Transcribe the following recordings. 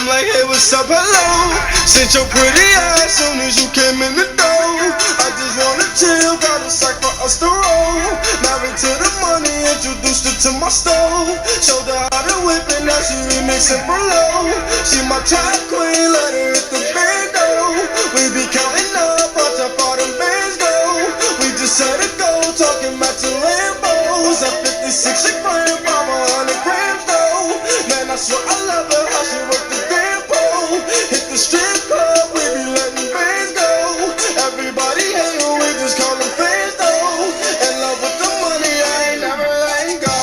I'm like, hey, what's up, hello? Sent your pretty ass soon as you came in the door. I just wanna chill, got a sack for us to roll. Married to the money, introduced her to my stove. Showed her how to whip it, now she remixing for low. She my track queen, let her hit the bando. We be counting up, watch how far them bands go. We just set a goal, talking about two Lambos. At 56 a gram, 500 grams though. Man, I swear I love her, how she work the damn pole. Hit the strip club, we be letting bands go. Everybody hate her, we just call them fans though. In love with the money, I ain't never letting go.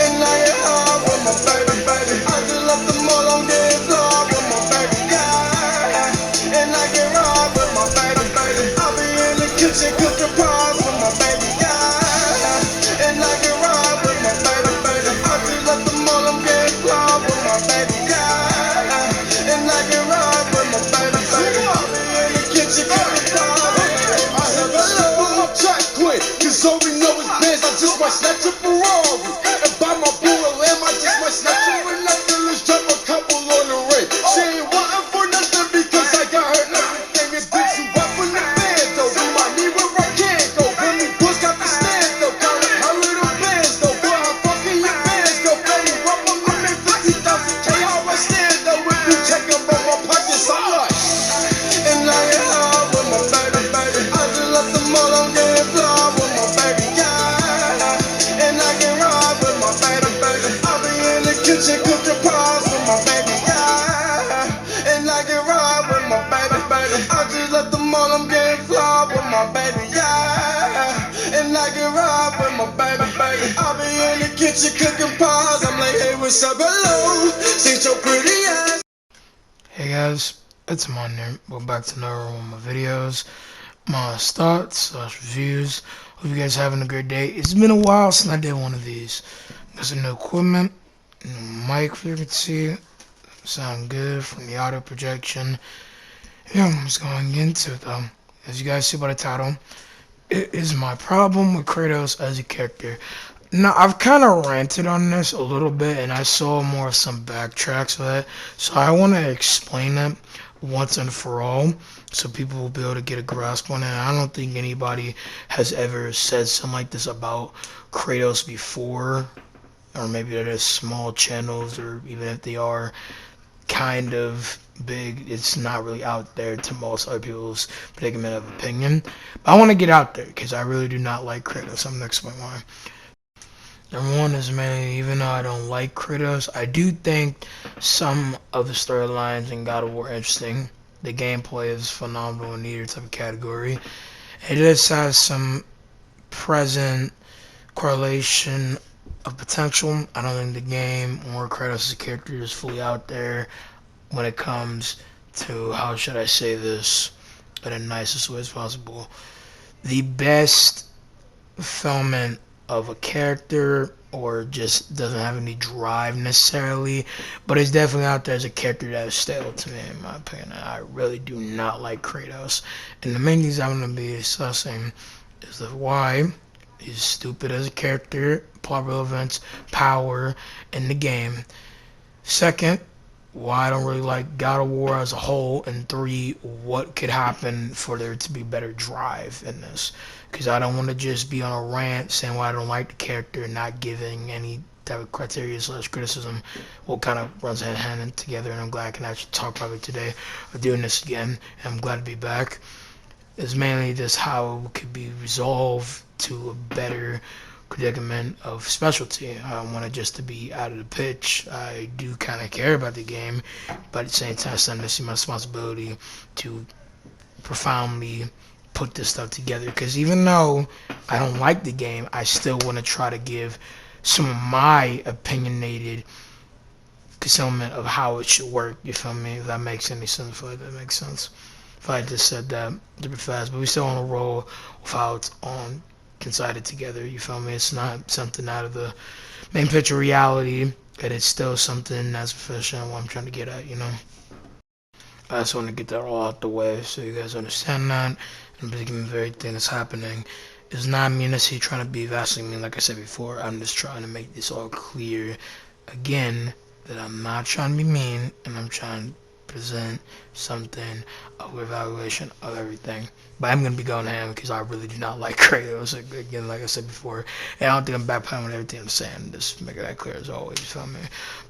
And now you're hard with my baby, baby. I just left the mall, I'm getting flawed with my baby, yeah. And I get robbed with my baby, baby. I'll be in the kitchen cooking pies with my baby, yeah. And I get robbed with my baby, baby. I just left the mall, I'm getting flawed with my baby, yeah. And I get robbed with my baby, baby. I'll be in the kitchen cooking pies with my baby. I have a love with my track queen, cause all we know is bands. I just might snatch a Ferrari and buy my boo a lamb. I just might snatch her with nothing. Let's drop a couple on the ring. She ain't wanting for nothing because I got her everything. It's good to up in the band though. Remind me where I can go. When me boys got the stand though. Count her little bands though. Boy, how fucking your bands go. Betty rub on them in 50,000 K. How I stand though. If you check up on my pockets, I'm like. And I get hard with my baby, baby. I just left the mall, I'm getting flawed with my baby, yeah. And I get robbed with my baby, baby. I'll be in the kitchen cooking pies with my baby, yeah. And I get robbed with my baby, baby. I just left the mall, I'm getting flawed with my baby, yeah. And I get robbed with my baby, baby. I'll be in the kitchen cooking pies. I'm like, hey, what's up, hello? Since your pretty ass. Hey guys, it's Amon here. Welcome back to another one of my videos, my thoughts / reviews. Hope you guys are having a great day. It's been a while since I did one of these. Got some new equipment, new mic frequency, sound good from the audio projection. Yeah, I'm just going into it though. As you guys see by the title, it is my problem with Kratos as a character. Now, I've kind of ranted on this a little bit, and I saw more of some backtracks of that, so I want to explain it once and for all, so people will be able to get a grasp on it. I don't think anybody has ever said something like this about Kratos before, or maybe they're just small channels, or even if they are kind of big, it's not really out there to most other people's predicament of opinion. But I want to get out there, because I really do not like Kratos. I'm going to explain why. Number one is, man, even though I don't like Kratos, I do think some of the storylines in God of War are interesting. The gameplay is phenomenal in either type of category. It just has some present correlation of potential. I don't think the game or Kratos as a character is fully out there when it comes to, how should I say this in the nicest way as possible, the best fulfillment of a character, or just doesn't have any drive necessarily, but it's definitely out there as a character that is stale to me, in my opinion. I really do not like Kratos, and the main things I'm going to be discussing is the why he's stupid as a character, plot relevance, power in the game. Second, why I don't really like God of War as a whole, and 3, what could happen for there to be better drive in this, because I don't want to just be on a rant saying why I don't like the character and not giving any type of criteria / criticism. What kind of runs hand in hand together, and I'm glad I can actually talk about it today of doing this again, and I'm glad to be back. Is mainly just how it could be resolved to a better predicament of specialty. I don't want it just to be out of the pitch. I do kind of care about the game, but at the same time, it's not my responsibility to profoundly put this stuff together, because even though I don't like the game, I still want to try to give some of my opinionated concealment of how it should work. You feel me? If that makes any sense. I feel like that makes sense. If I just said that to be fast, but we still on a roll with how it's on coincided together. You feel me? It's not something out of the main picture reality, but it's still something that's professional. What I'm trying to get at, you know. I just want to get that all out the way so you guys understand that, and the very thing that's happening is not me necessarily trying to be vastly mean. Like I said before, I'm just trying to make this all clear again that I'm not trying to be mean, and I'm trying to present something of evaluation of everything. But I'm gonna be going ham because I really do not like Kratos. Again, like I said before, and I don't think I'm backpedaling with everything I'm saying. Just making that clear as always. You feel me?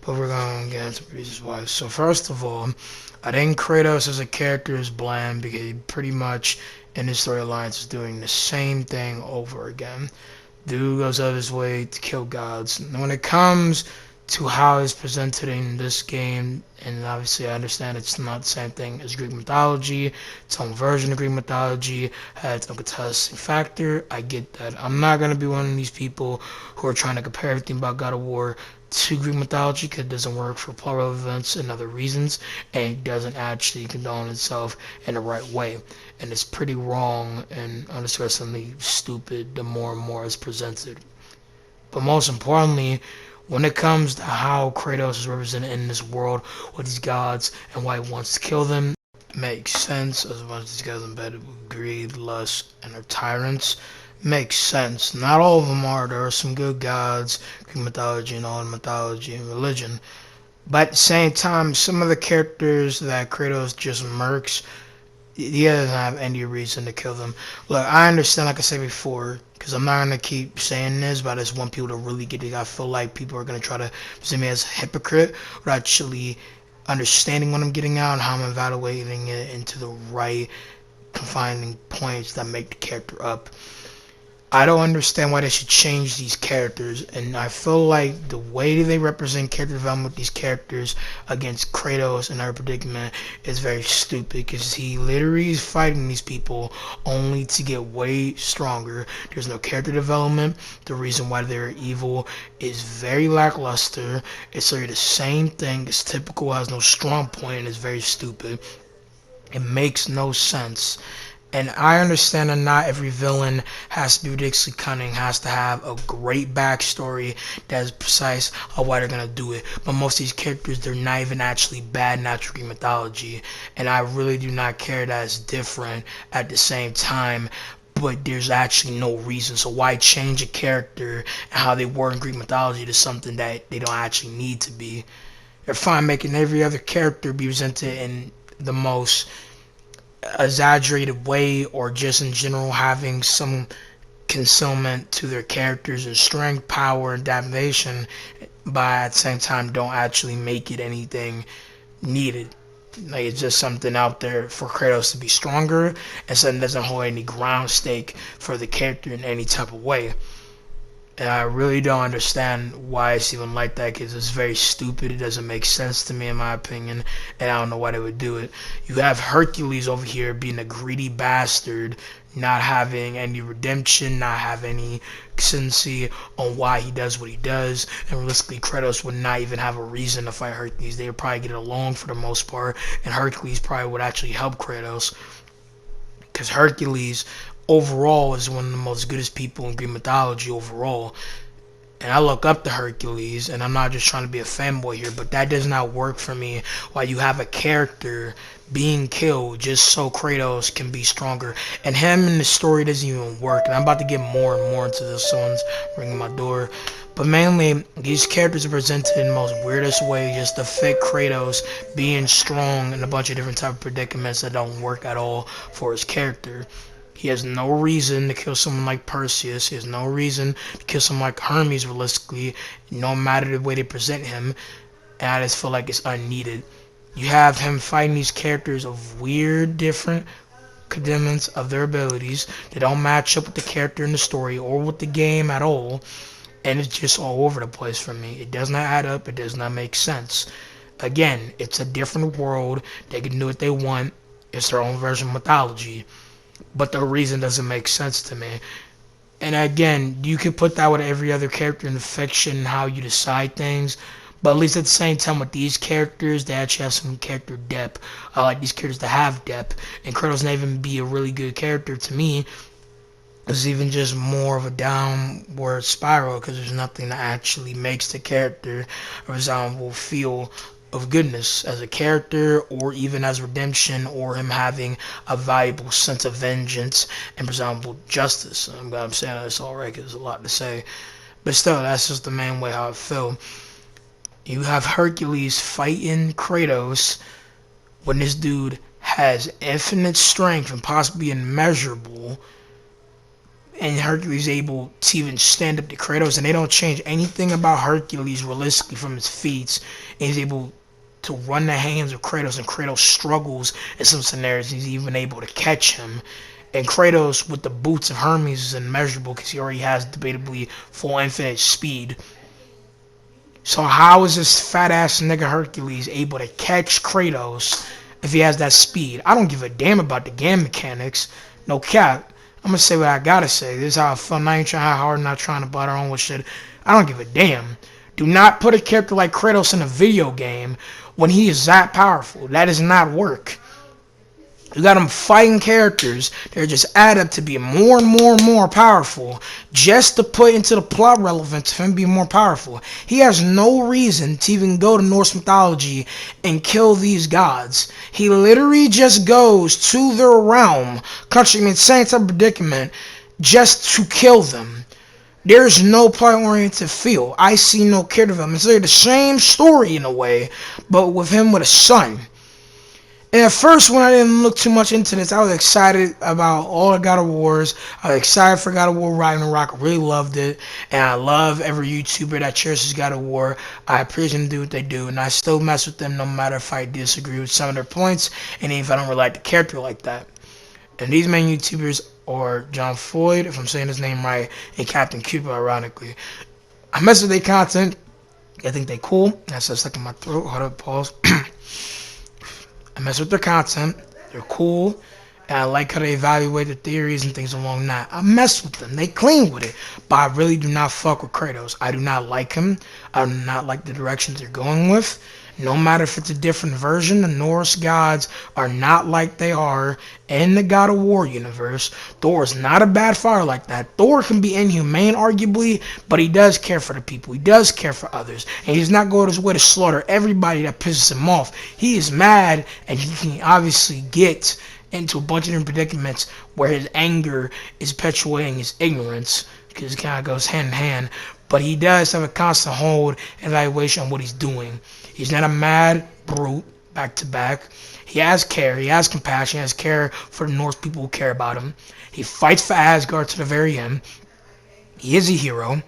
But we're gonna get into reasons why. So first of all, I think Kratos as a character is bland because he pretty much in his storylines is doing the same thing over again. Dude goes out of his way to kill gods. And when it comes to how it's presented in this game, and obviously I understand it's not the same thing as Greek mythology, its own version of Greek mythology, has its own contesting factor. I get that. I'm not going to be one of these people who are trying to compare everything about God of War to Greek mythology because it doesn't work for plural events and other reasons, and it doesn't actually condone itself in the right way. And it's pretty wrong and uninterestingly stupid the more and more it's presented. But most importantly, when it comes to how Kratos is represented in this world with these gods and why he wants to kill them, it makes sense. As much as these guys embedded with greed, lust, and are tyrants, makes sense. Not all of them are. There are some good gods, Greek mythology and all mythology and religion. But at the same time, some of the characters that Kratos just murks, he doesn't have any reason to kill them. Look, I understand, like I said before, because I'm not going to keep saying this, but I just want people to really get it. I feel like people are going to try to present me as a hypocrite without actually understanding what I'm getting out and how I'm evaluating it into the right confining points that make the character up. I don't understand why they should change these characters, and I feel like the way they represent character development with these characters against Kratos and her predicament is very stupid because he literally is fighting these people only to get way stronger. There's no character development. The reason why they're evil is very lackluster. It's literally the same thing. It's typical, has no strong point, and is very stupid. It makes no sense. And I understand that not every villain has to be ridiculously cunning, has to have a great backstory that is precise of why they're going to do it. But most of these characters, they're not even actually bad in natural Greek mythology. And I really do not care that it's different at the same time. But there's actually no reason. So why change a character and how they were in Greek mythology to something that they don't actually need to be? They're fine making every other character be presented in the most exaggerated way, or just in general having some concealment to their characters and strength, power, and damnation, but at the same time don't actually make it anything needed. Like, it's just something out there for Kratos to be stronger, and something doesn't hold any ground stake for the character in any type of way. And I really don't understand why it's even like that, because it's very stupid. It doesn't make sense to me, in my opinion, and I don't know why they would do it. You have Hercules over here being a greedy bastard, not having any redemption, not having any consistency on why he does what he does, and realistically Kratos would not even have a reason to fight Hercules. They would probably get along for the most part, and Hercules probably would actually help Kratos, because Hercules overall is one of the most goodest people in Greek mythology overall. And I look up to Hercules, and I'm not just trying to be a fanboy here, but that does not work for me. While you have a character being killed just so Kratos can be stronger, and him in the story doesn't even work. And I'm about to get more and more into this. Someone's ringing my door. But mainly, these characters are presented in the most weirdest way just to fit Kratos being strong in a bunch of different type of predicaments that don't work at all for his character. He has no reason to kill someone like Perseus. He has no reason to kill someone like Hermes realistically, no matter the way they present him. And I just feel like it's unneeded. You have him fighting these characters of weird, different condiments of their abilities. They don't match up with the character in the story or with the game at all. And it's just all over the place for me. It does not add up. It does not make sense. Again, it's a different world. They can do what they want. It's their own version of mythology. But the reason doesn't make sense to me. And again, you can put that with every other character in the fiction, how you decide things. But at least at the same time with these characters, they actually have some character depth. I like these characters to have depth. And Kratos not even be a really good character to me. It's even just more of a downward spiral because there's nothing that actually makes the character a resoundable feel of goodness as a character, or even as redemption, or him having a valuable sense of vengeance and presentable justice. I'm glad I'm saying this all right because there's a lot to say, but still, that's just the main way how I feel. You have Hercules fighting Kratos when this dude has infinite strength and possibly immeasurable, and Hercules able to even stand up to Kratos, and they don't change anything about Hercules realistically from his feats, and he's able to run the hands of Kratos, and Kratos struggles in some scenarios. He's even able to catch him, and Kratos with the boots of Hermes is immeasurable because he already has debatably full infinite speed. So how is this fat ass nigga Hercules able to catch Kratos if he has that speed? I don't give a damn about the game mechanics. No cap. I'm gonna say what I gotta say. This is how I feel. I ain't trying hard, not trying to butter on with shit. I don't give a damn. Do not put a character like Kratos in a video game when he is that powerful. That does not work. You got him fighting characters that just add up to be more and more and more powerful just to put into the plot relevance of him being more powerful. He has no reason to even go to Norse mythology and kill these gods. He literally just goes to their realm, country, same type of predicament, just to kill them. There's no plot-oriented feel. I see no character development. It's like the same story in a way, but with him with a son. And at first, when I didn't look too much into this, I was excited about all the God of Wars. I was excited for God of War Ragnarok. I really loved it. And I love every YouTuber that cherishes God of War. I appreciate them do what they do. And I still mess with them no matter if I disagree with some of their points. And even if I don't really like the character like that. And these main YouTubers are John Floyd, if I'm saying his name right, and Captain Cuba, ironically. I mess with their content. I think they cool. That's stuck in my throat. Hold up, pause. I mess with their content. They're cool. And I like how they evaluate the theories and things along that. I mess with them. They clean with it. But I really do not fuck with Kratos. I do not like him. I do not like the directions they're going with. No matter if it's a different version, the Norse gods are not like they are in the God of War universe. Thor is not a bad fighter like that. Thor can be inhumane, arguably, but he does care for the people. He does care for others. And he's not going his way to slaughter everybody that pisses him off. He is mad, and he can obviously get into a bunch of different predicaments where his anger is perpetuating his ignorance, because it kind of goes hand in hand. But he does have a constant hold and evaluation on what he's doing. He's not a mad brute back to back. He has care. He has compassion. He has care for the Norse people who care about him. He fights for Asgard to the very end. He is a hero.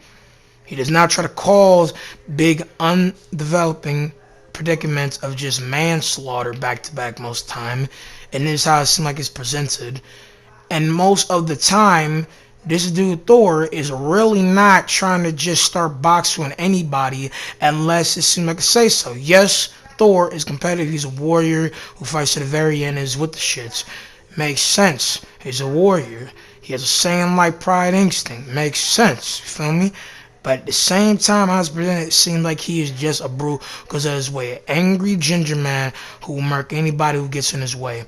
He does not try to cause big undeveloping predicaments of just manslaughter back to back most of the time. And this is how it seems like it's presented. And most of the time, this dude Thor is really not trying to just start boxing anybody unless it seems like a say so. Yes, Thor is competitive. He's a warrior who fights to the very end and is with the shits. Makes sense. He's a warrior. He has a Saiyan-like pride instinct. Makes sense. You feel me? But at the same time, how it's presented, it seems like he is just a brute because of his way. An angry ginger man who will murk anybody who gets in his way.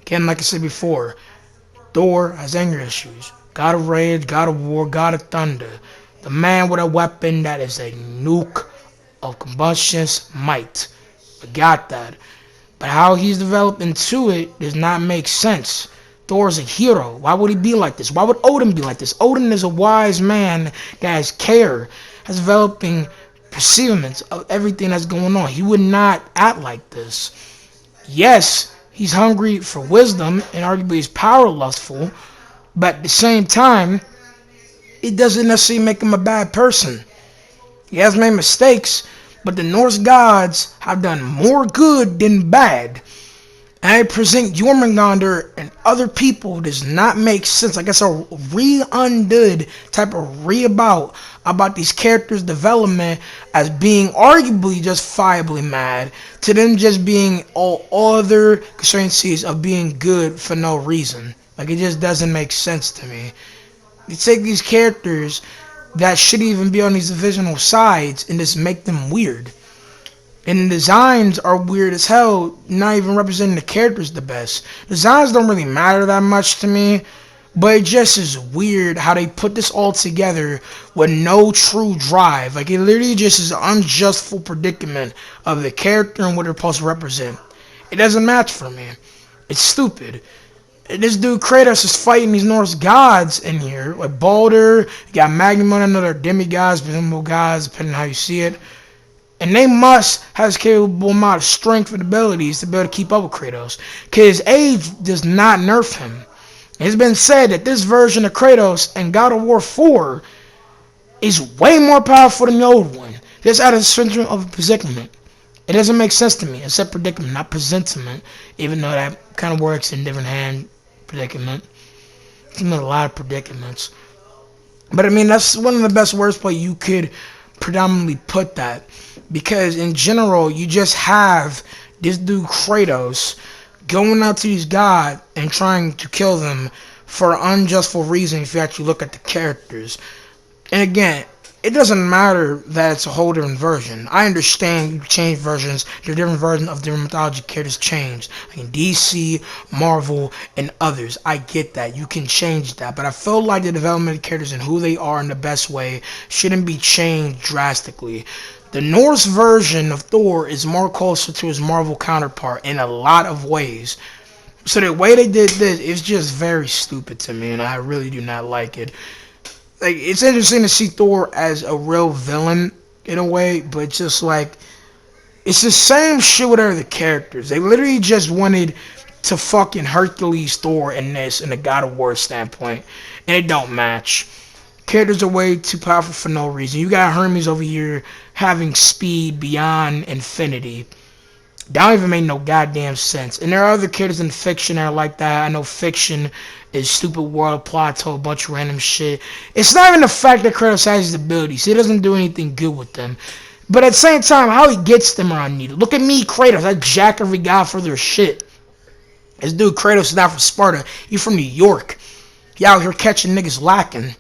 Again, like I said before, Thor has anger issues. God of Rage, God of War, God of Thunder. The man with a weapon that is a nuke of combustion's might. I got that. But how he's developed into it does not make sense. Thor is a hero. Why would he be like this? Why would Odin be like this? Odin is a wise man that has care, has developing perceivements of everything that's going on. He would not act like this. Yes, he's hungry for wisdom and arguably he's power lustful. But at the same time, it doesn't necessarily make him a bad person. He has made mistakes, but the Norse gods have done more good than bad. And I present Jormungandr and other people does not make sense. Like it's a re-undid type of re-about these characters' development as being arguably justifiably mad to them just being all other constituencies of being good for no reason. Like, it just doesn't make sense to me. You take these characters that shouldn't even be on these divisional sides and just make them weird. And the designs are weird as hell, not even representing the characters the best. Designs don't really matter that much to me, but it just is weird how they put this all together with no true drive. Like, it literally just is an unjustful predicament of the character and what they're supposed to represent. It doesn't match for me. It's stupid. This dude Kratos is fighting these Norse gods in here, like Baldur. You got Magnum, another demigods, presumable gods, depending on how you see it. And they must have a capable amount of strength and abilities to be able to keep up with Kratos. Because his age does not nerf him. It's been said that this version of Kratos in God of War 4 is way more powerful than the old one. Just out of the center of a predicament. It doesn't make sense to me. It's a predicament, not presentiment. Even though that kind of works in different hand predicament. It's in a lot of predicaments. But I mean, that's one of the best wordplay you could predominantly put that. Because in general, you just have this dude Kratos going out to these gods and trying to kill them for unjustful reasons if you actually look at the characters. And again, it doesn't matter that it's a whole different version. I understand you change versions. There are different versions of different mythology characters change. Like in DC, Marvel, and others. I get that. You can change that. But I feel like the development of characters and who they are in the best way shouldn't be changed drastically. The Norse version of Thor is more closer to his Marvel counterpart in a lot of ways. So the way they did this is just very stupid to me, and I really do not like it. Like, it's interesting to see Thor as a real villain in a way, but just like, it's the same shit with other characters. They literally just wanted to fucking Hercules Thor in this in a God of War standpoint, and it don't match. Characters are way too powerful for no reason. You got Hermes over here having speed beyond infinity. That don't even make no goddamn sense. And there are other characters in fiction that are like that. I know fiction is stupid world plot to a bunch of random shit. It's not even the fact that Kratos has his abilities. He doesn't do anything good with them. But at the same time, how he gets them are unneeded. Look at me, Kratos. I jack every guy for their shit. This dude Kratos is not from Sparta. He's from New York. He out here catching niggas lacking.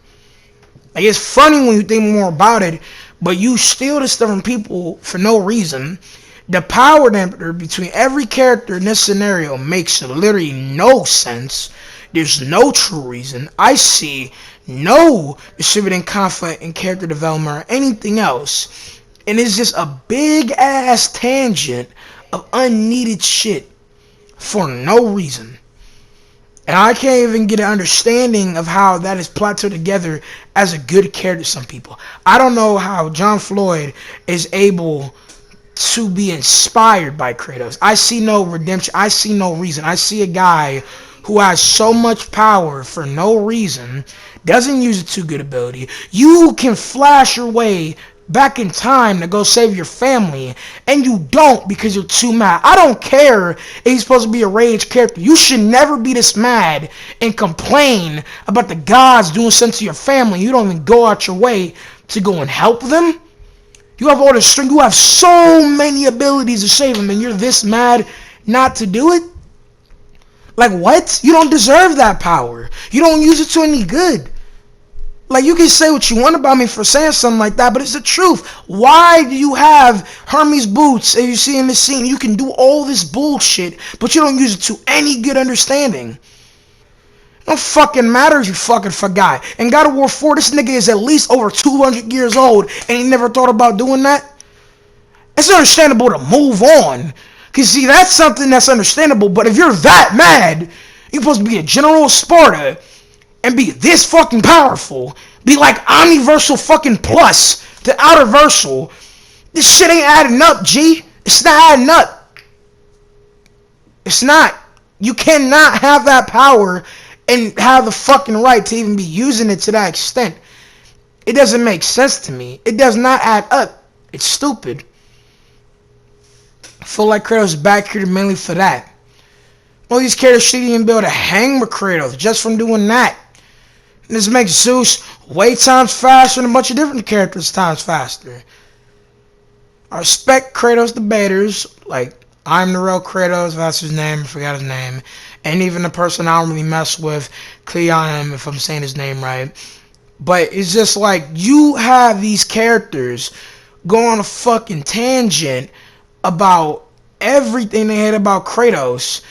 Like, it's funny when you think more about it, but you steal this stuff from people for no reason. The power damper between every character in this scenario makes literally no sense. There's no true reason. I see no distributing conflict in character development or anything else. And it's just a big ass tangent of unneeded shit for no reason. And I can't even get an understanding of how that is plateaued together as a good character to some people. I don't know how John Floyd is able to be inspired by Kratos. I see no redemption. I see no reason. I see a guy who has so much power for no reason, doesn't use a too good ability. You can flash your way back in time to go save your family, and you don't because you're too mad. I don't care if he's supposed to be a rage character. You should never be this mad and complain about the gods doing something to your family. You don't even go out your way to go and help them. You have all the strength. You have so many abilities to save them, and you're this mad not to do it? Like, what? You don't deserve that power. You don't use it to any good. Like, you can say what you want about me for saying something like that, but it's the truth. Why do you have Hermes boots, as you see in this scene? You can do all this bullshit, but you don't use it to any good understanding. It don't fucking matter if you fucking forgot. In God of War 4, this nigga is at least over 200 years old, and he never thought about doing that? It's understandable to move on. Because, see, that's something that's understandable, but if you're that mad, you're supposed to be a general of Sparta, and be this fucking powerful, be like Omniversal fucking plus to Outerversal, this shit ain't adding up, G. It's not adding up. It's not. You cannot have that power and have the fucking right to even be using it to that extent. It doesn't make sense to me. It does not add up. It's stupid. I feel like Kratos is back here mainly for that. All these characters shouldn't even be able to hang with Kratos just from doing that. And this makes Zeus way times faster and a bunch of different characters times faster. I respect Kratos debaters, like I'm the real Kratos, if that's his name, I forgot his name. And even the person I don't really mess with, Cleon, if I'm saying his name right. But it's just like, you have these characters go on a fucking tangent about everything they had about Kratos.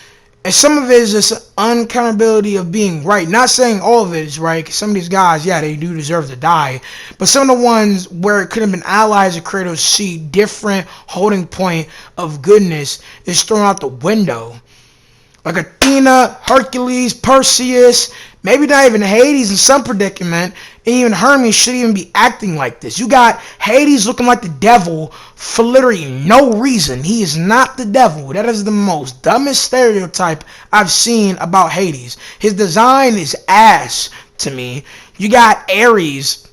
And some of it is just uncountability of being right. Not saying all of it is right, because some of these guys, yeah, they do deserve to die. But some of the ones where it could have been allies of Kratos see different holding point of goodness is thrown out the window. Like Athena, Hercules, Perseus, maybe not even Hades in some predicament, and even Hermes should even be acting like this. You got Hades looking like the devil for literally no reason. He is not the devil. That is the most dumbest stereotype I've seen about Hades. His design is ass to me. You got Ares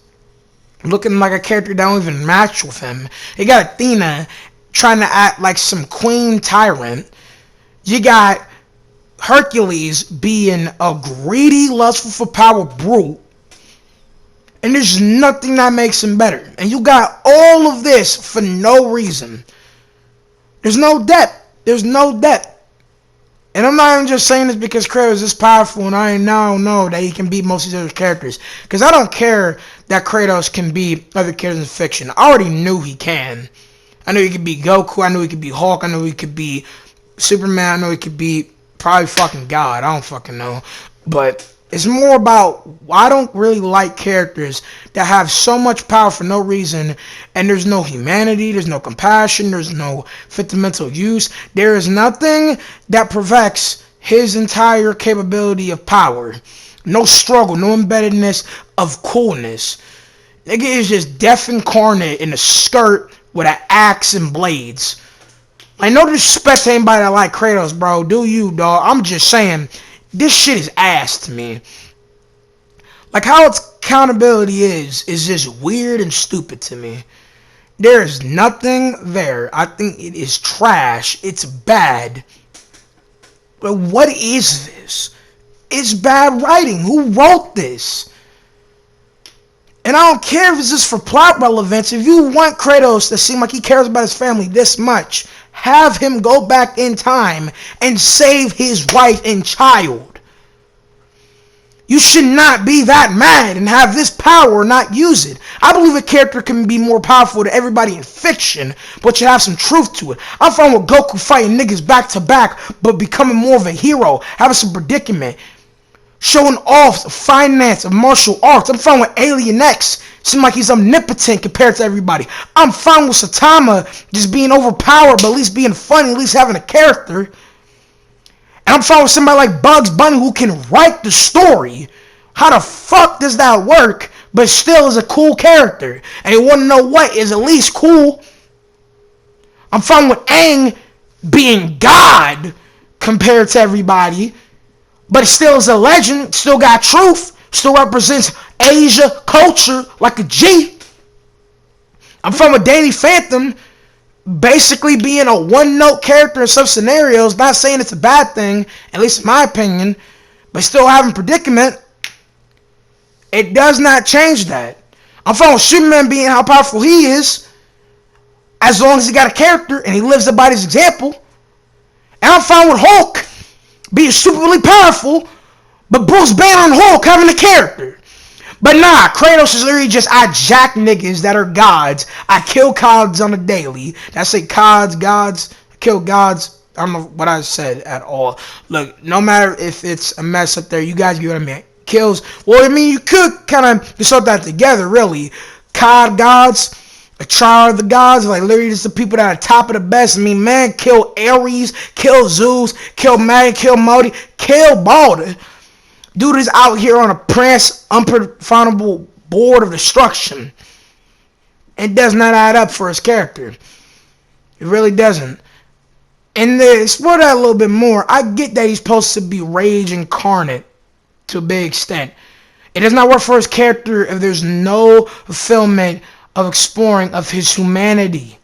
looking like a character that don't even match with him. You got Athena trying to act like some queen tyrant. You got Hercules being a greedy, lustful for power brute. And there's nothing that makes him better. And you got all of this for no reason. There's no depth. There's no depth. And I'm not even just saying this because Kratos is powerful and I now know that he can beat most of these other characters. Because I don't care that Kratos can beat other characters in fiction. I already knew he can. I knew he could beat Goku. I knew he could beat Hulk. I knew he could beat Superman. I knew he could beat probably fucking God. I don't fucking know. But it's more about, I don't really like characters that have so much power for no reason, and there's no humanity, there's no compassion, there's no fundamental use. There is nothing that perfects his entire capability of power. No struggle, no embeddedness of coolness. Nigga is just death incarnate in a skirt with an axe and blades. Like, no disrespect to anybody that like Kratos, bro. Do you, dog? I'm just saying, this shit is ass to me. Like, how its accountability is just weird and stupid to me. There is nothing there. I think it is trash. It's bad. But what is this? It's bad writing. Who wrote this? And I don't care if it's just for plot relevance. If you want Kratos to seem like he cares about his family this much, have him go back in time and save his wife and child. You should not be that mad and have this power and not use it. I believe a character can be more powerful than everybody in fiction, but you have some truth to it. I'm fine with Goku fighting niggas back to back, but becoming more of a hero, having some predicament, showing off finance of martial arts. I'm fine with Alien X. Seems like he's omnipotent compared to everybody. I'm fine with Saitama just being overpowered, but at least being funny, at least having a character. And I'm fine with somebody like Bugs Bunny who can write the story. How the fuck does that work, but still is a cool character? And you want to know what is at least cool? I'm fine with Aang being God compared to everybody, but it still is a legend, still got truth, still represents Asia culture like a G. I'm from a Danny Phantom basically being a one-note character in some scenarios, not saying it's a bad thing, at least in my opinion, but still having predicament. It does not change that. I'm fine with Superman being how powerful he is, as long as he got a character and he lives up by his example. And I'm fine with Hulk being stupidly powerful, but Bruce Banner and Hulk having a character. But nah, Kratos is literally just, I jack niggas that are gods. I kill gods on a daily. Did I say gods, I kill gods. I don't know what I said at all. Look, no matter if it's a mess up there, you guys get what I mean. Kills. Well, I mean, you could kind of sort that together, really. COD gods, a trial of the gods, like literally just the people that are top of the best. I mean, man, kill Ares, kill Zeus, kill Maggie, kill Modi, kill Baldur. Dude is out here on a press, unprofoundable board of destruction. It does not add up for his character. It really doesn't. And to explore that a little bit more, I get that he's supposed to be rage incarnate to a big extent. It does not work for his character if there's no fulfillment of exploring of his humanity.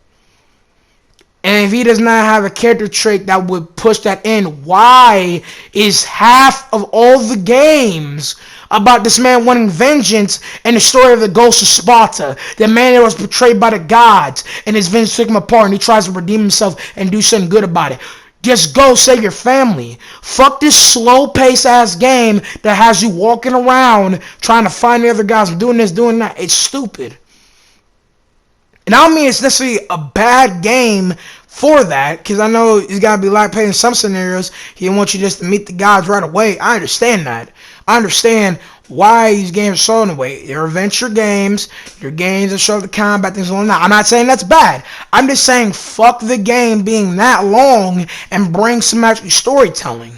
And if he does not have a character trait that would push that in, why is half of all the games about this man wanting vengeance and the story of the ghost of Sparta? The man that was betrayed by the gods and his vengeance took him apart and he tries to redeem himself and do something good about it. Just go save your family. Fuck this slow-paced ass game that has you walking around trying to find the other guys and doing this, doing that. It's stupid. And I don't mean it's necessarily a bad game for that, because I know it's got to be like playing in some scenarios. He didn't want you just to meet the gods right away. I understand that. I understand why these games are sold in a way. They're adventure games. They're games that show the combat, things like that. I'm not saying that's bad. I'm just saying fuck the game being that long and bring some actual storytelling.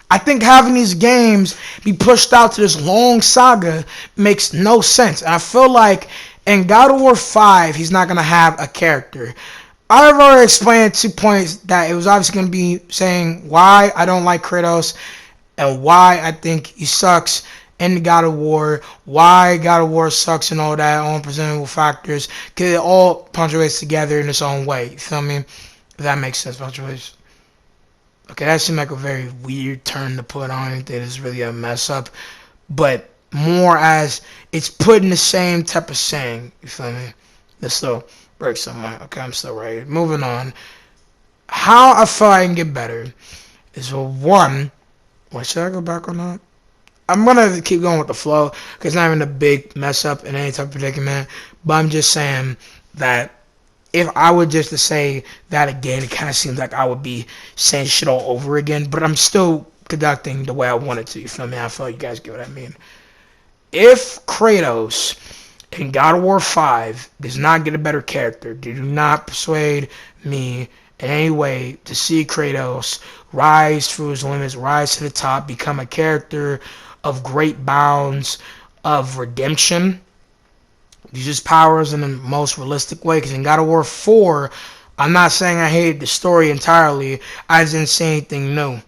I think having these games be pushed out to this long saga makes no sense. And I feel like in God of War 5, he's not going to have a character. I've already explained 2 points that it was obviously going to be saying why I don't like Kratos and why I think he sucks in God of War, why God of War sucks and all that, all presentable factors, because it all punctuates together in its own way. You feel me? If that makes sense, punctuates. Okay, that seemed like a very weird turn to put on it. That is really a mess up. But more as it's put in the same type of saying. You feel me? Let's still break somewhere. Okay, I'm still right. Moving on. How I feel I can get better is, well, one. Wait, should I go back on that? I'm gonna keep going with the flow because it's not even a big mess up in any type of predicament. But I'm just saying that if I were just to say that again, it kind of seems like I would be saying shit all over again. But I'm still conducting the way I wanted to. You feel me? I feel like you guys get what I mean. If Kratos in God of War 5 does not get a better character, do not persuade me in any way to see Kratos rise through his limits, rise to the top, become a character of great bounds, of redemption. Use his powers in the most realistic way. Because in God of War 4, I'm not saying I hated the story entirely. I just didn't see anything new.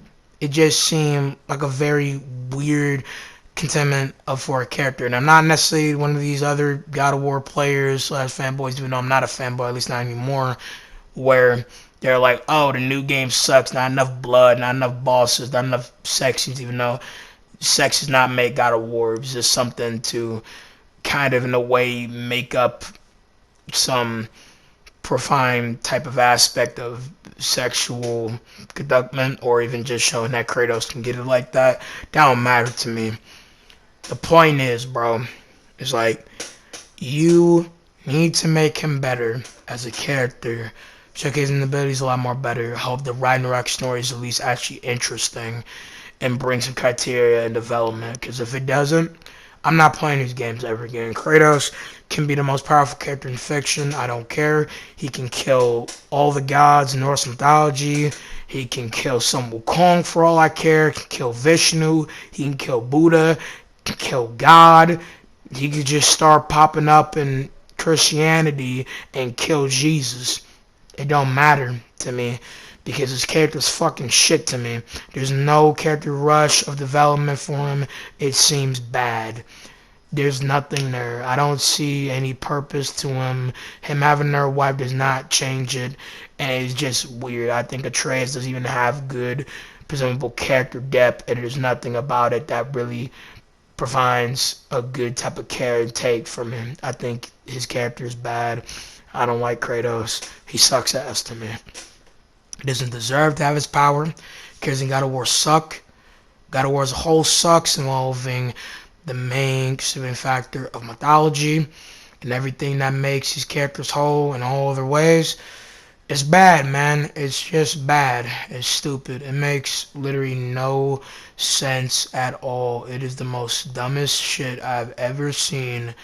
It just seemed like a very weird contentment for a character. And I'm not necessarily one of these other God of War players / fanboys, even though I'm not a fanboy, at least not anymore, where they're like, oh, the new game sucks, not enough blood, not enough bosses, not enough sections, even though sex does not make God of War. It's just something to kind of, in a way, make up some profound type of aspect of sexual conductment, or even just showing that Kratos can get it like that. That don't matter to me. The point is, bro, it's like, you need to make him better as a character, showcasing the abilities a lot more better, hope the Ragnarok story is at least actually interesting, and bring some criteria and development. Because if it doesn't, I'm not playing these games ever again. Kratos can be the most powerful character in fiction. I don't care. He can kill all the gods in Norse mythology. He can kill Sun Wukong for all I care. He can kill Vishnu. He can kill Buddha. He can kill God. He could just start popping up in Christianity and kill Jesus. It don't matter to me, because his character's fucking shit to me. There's no character rush of development for him. It seems bad. There's nothing there. I don't see any purpose to him. Him having their wife does not change it, and it's just weird. I think Atreus doesn't even have good, presentable character depth, and there's nothing about it that really provides a good type of care and take from him. I think his character is bad. I don't like Kratos. He sucks ass to me. He doesn't deserve to have his power. Because in God of War suck. God of War as a whole sucks, involving the main contributing factor of mythology and everything that makes these characters whole in all other ways. It's bad, man. It's just bad. It's stupid. It makes literally no sense at all. It is the most dumbest shit I've ever seen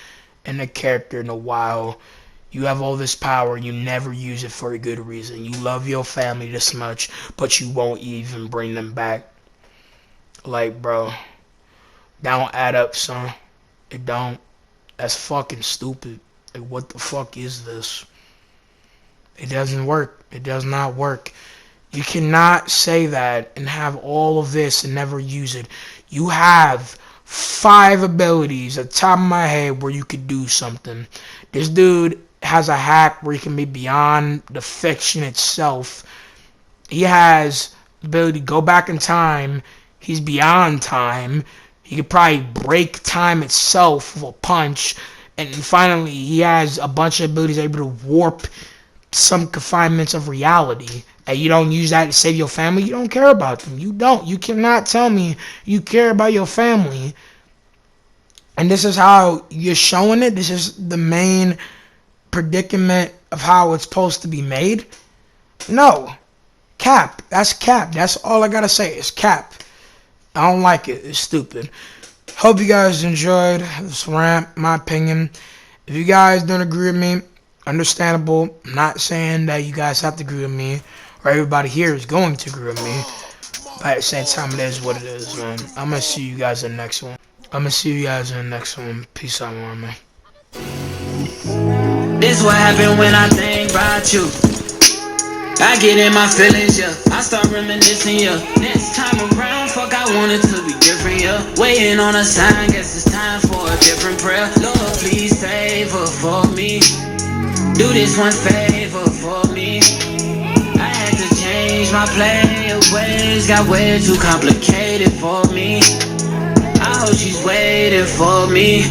in a character in a while. You have all this power, you never use it for a good reason. You love your family this much, but you won't even bring them back. Like, bro, that don't add up, son. It don't. That's fucking stupid. Like, what the fuck is this? It doesn't work. It does not work. You cannot say that and have all of this and never use it. You have 5 abilities at the top of my head where you could do something. This dude has a hack where he can be beyond the fiction itself. He has the ability to go back in time. He's beyond time. He could probably break time itself with a punch. And finally, he has a bunch of abilities able to warp some confinements of reality. And you don't use that to save your family. You don't care about them. You don't. You cannot tell me you care about your family. And this is how you're showing it. This is the main predicament of how it's supposed to be made. No. Cap. That's cap. That's all I gotta say. It's cap. I don't like it. It's stupid. Hope you guys enjoyed this rant, my opinion. If you guys don't agree with me, understandable. I'm not saying that you guys have to agree with me, or everybody here is going to agree with me. at the same time, it is what it is, man. I'm gonna see you guys in the next one. Peace out, man. This what happened when I think about you. I get in my feelings, yeah. I start reminiscing, yeah. Next time around, fuck, I want it to be different, yeah. Waiting on a sign, guess it's time for a different prayer. Lord, please favor for me. Do this one favor for me. I had to change my play of ways. Got way too complicated for me. I hope she's waiting for me.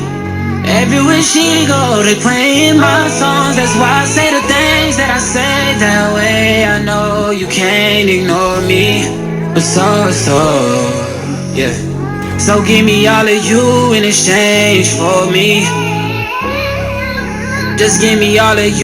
Everywhere she go, they playing my songs. That's why I say the things that I say that way. I know you can't ignore me, but yeah. So give me all of you in exchange for me. Just give me all of you.